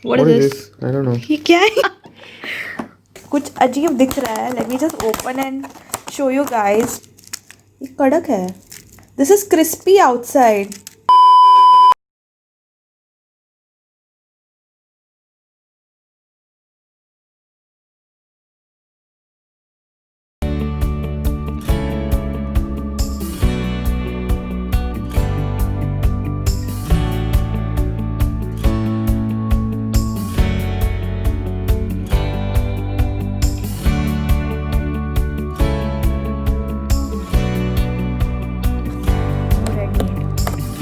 What is this? I don't know. ये क्या है? कुछ अजीब दिख रहा है. Let me just open and show you guys. ये कड़क है. This is crispy outside.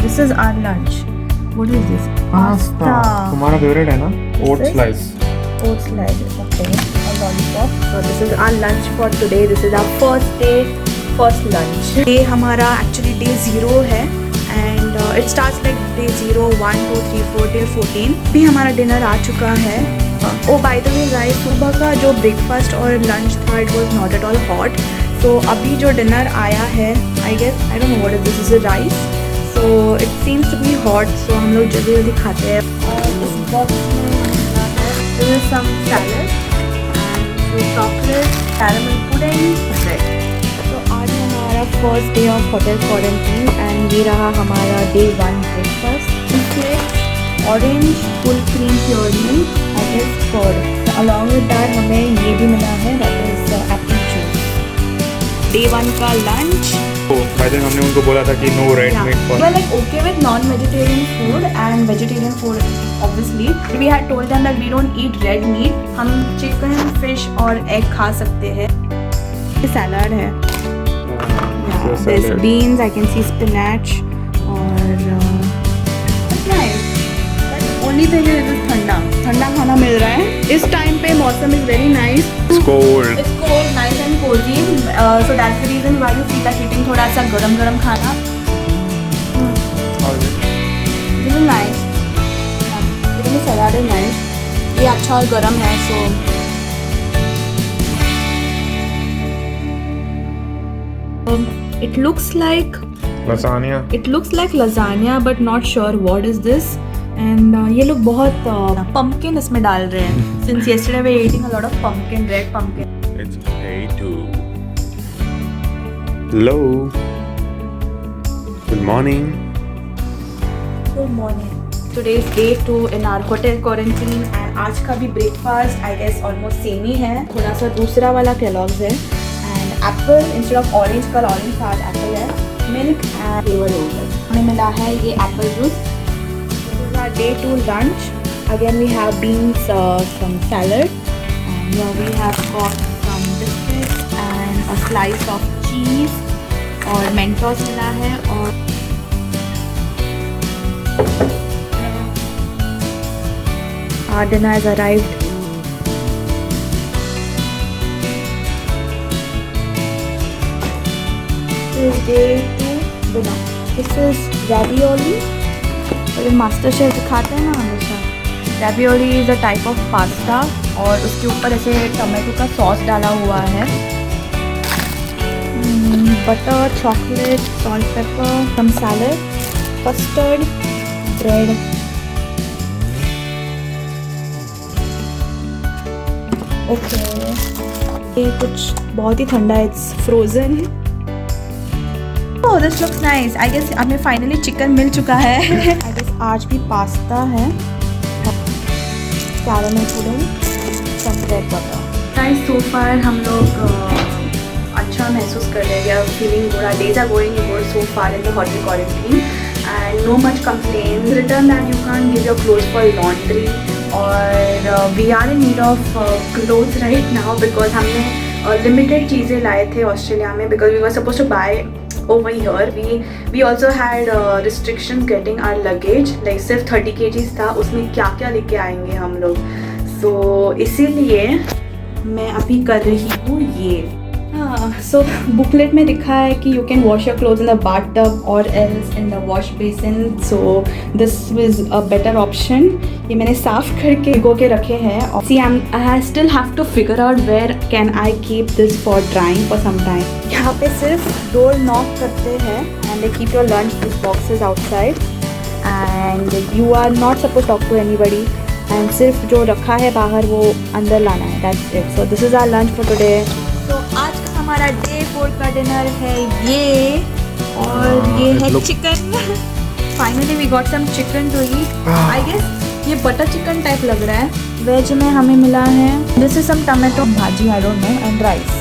This is our lunch. What is this? Pasta. तुम्हारा फेवरेट है ना? Oat slice. Oat slice. Okay. A lollipop. So this is our lunch for today. This is our first day, first lunch. ये हमारा actually day 0 है and it starts like day 0, 1, 2, 3, 4 till 14. भी हमारा dinner आ चुका है. Oh by the way guys, सुबह का जो breakfast और lunch था it was not at all hot. So अभी जो dinner आया है, I guess I don't know what is this. This is rice. So it seems to be hot, so हम लोग जल्दी जल्दी खाते हैं. और इस बॉक्स में हमारा है this is some salad and chocolate, caramel pudding, bread. तो आज हमारा first day of hotel quarantine and ये रहा हमारा day 1 breakfast. Flakes, orange, full cream pure milk, I guess curd. So along with that हमें ये भी मिला है that is apple juice. Day 1 का lunch. By then हमने उनको बोला था कि no red meat for. We were like okay with non-vegetarian food and vegetarian food obviously. We had told them that we don't eat red meat. हम chicken, fish और egg खा सकते हैं. ये salad है. Yeah, there's beans. I can see spinach और it's nice. But only thing is it's ठंडा खाना मिल रहा है. इस time पे मौसम is very nice. It's cold. It's cold, nice and cozy. So that's the reason why you feel like eating थोड़ा सा गरम खाना. This is nice. Even the salad is nice. ये अच्छा और गरम है so. It looks like Lasagna. It looks like lasagna but not sure what is this. And ये लोग बहुत pumpkin इसमें डाल रहे हैं. Since yesterday we were eating a lot of pumpkin, red pumpkin. It's day 2. Hello. Good morning. Good morning. Today is day 2 in our hotel quarantine and आज का भी breakfast I guess almost same ही है. थोड़ा सा दूसरा वाला Kellogg's है and apple instead of orange कल orange था आज apple है. Milk and flavor yogurt. हमें मिला है ये apple juice. This is our day 2 lunch. Again we have beans, some salad and here we have got some biscuits and a slice of cheese और Mentos मिला है और our dinner has arrived. This is day 2 dinner. This is ravioli. और master chef दिखाते हैं ना हमेशा. Ravioli is a type of pasta और उसके ऊपर ऐसे टमाटो का सॉस डाला हुआ है. Butter, chocolate, salt, pepper, some salad, custard, bread. Okay. ये कुछ बहुत ही ठंडा है. It's frozen. Oh, this looks nice. I guess हमें finally chicken मिल चुका है. I guess आज भी पास्ता है. Caramel pudding, some bread butter. Guys, so far हम लोग अच्छा महसूस कर रहे हैं. We are feeling good. Our days are going good so far in the hotel quarantine and no much complaints. Written that you can't give your clothes for laundry और we are in need of clothes right now because हमने limited चीज़ें लाए थे Australia में because we were supposed to buy over here. We also had restrictions getting our luggage. Like सिर्फ 30 kgs था. उसमें क्या क्या लेके आएंगे हम लोग. So इसीलिए मैं अभी कर रही हूँ ये. So बुकलेट में लिखा है कि you can wash your clothes in the bathtub or else in the wash basin. So this was a better option. ये मैंने साफ करके भिगो के रखे हैं. See, I still have to figure out where can I keep this for drying for some time. यहाँ पे सिर्फ door knock करते हैं and they keep your lunch boxes outside and you are not supposed to talk to anybody. And सिर्फ जो रखा है बाहर वो अंदर लाना है, that's it. So this is our lunch for today. तो आज का हमारा डे 4 का डिनर है ये, और ये है chicken. Finally we got some chicken to eat. I guess ये बटर चिकन टाइप लग रहा है। वेज में हमें मिला है this is some tomato bhaji, I don't know, and rice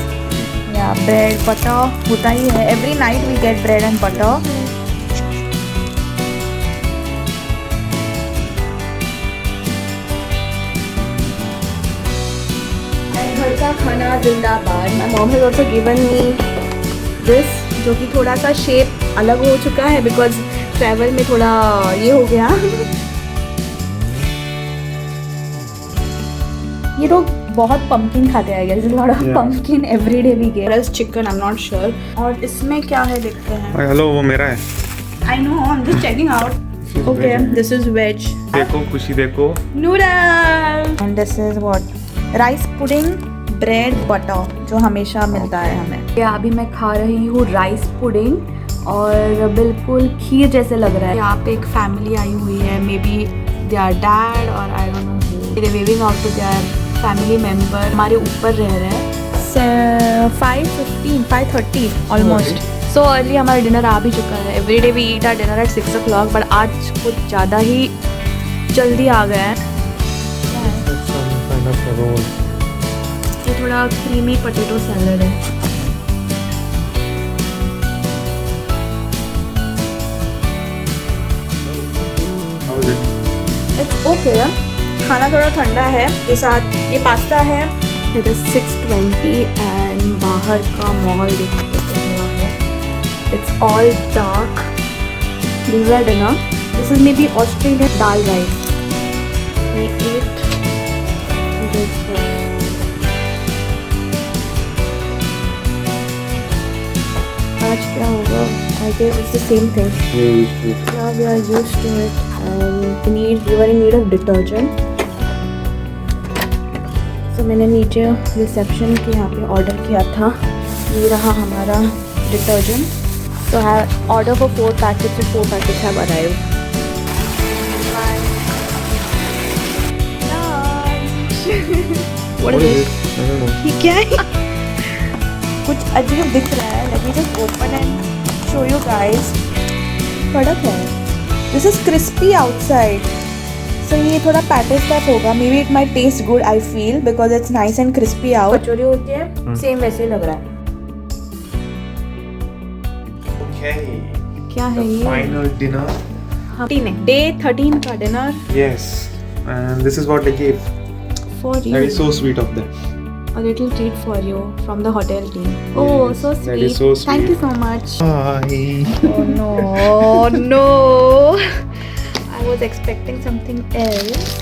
या ब्रेड बटर होता ही है। Every night we get bread and butter. घर का खाना जिंदाबाद। My mom has also given me this, जो कि थोड़ा सा शेप अलग हो चुका है बिकॉज ट्रैवल में थोड़ा ये हो गया। ये लोग बहुत पंपकिन खाते हैं, guess lot of pumpkin every day we get chicken, I am not sure. और इसमें क्या है देखते हैं। हेलो, वो मेरा है। I know, I am just checking out. Okay, this is veg. देखो खुशी, देखो noodles. And this is what, rice pudding bread butter, जो हमेशा मिलता है हमें। ये अभी मैं खा रही हूँ राइस पुडिंग, और बिल्कुल खीर जैसे लग रहा है। यहाँ पे एक फैमिली आई हुई है, may be they are dad और I don't know, they waving out to their family member. हमारे ऊपर रह रहे हैं। 5:30 ऑलमोस्ट। सो अर्ली हमारा डिनर आ भी चुका है। Every day we eat our dinner at 6 o'clock, but आज कुछ ज़्यादा ही जल्दी आ गया है। ये थोड़ा क्रीमी पोटैटो सैलड है। इट्स ओके, खाना थोड़ा ठंडा है। के साथ ये पास्ता है। इट इज 6:20 एंड बाहर का माहौल देखते है। It's all dark. This is our dinner. This is maybe Australian dal rice. We eat this one. आज क्या होगा? I guess it's the same thing. Now we are used to it, and we were in need of detergent. So मैंने नीचे reception के यहाँ पे order किया था। ये रहा हमारा detergent. So I ordered for 4 packets, and 4 packets have arrived. What is it? I don't know. ये क्या है? कुछ अजीब दिख रहा है। Let me just open and show you guys. कड़क है। This is crispy outside. So ये थोड़ा पैटिस टाइप होगा। Maybe it might taste good, I feel, because it's nice and crispy out. कचौरी होती है, सेम वैसे ही लग रहा है। Okay. क्या है ये? Final dinner. हाँ, Day 13 का dinner. Yes. And this is what they gave. For you. That is so sweet of them. A little treat for you from the hotel team. Oh, so sweet. That is so sweet. Thank you so much. Bye. Oh no, no. I was expecting something else.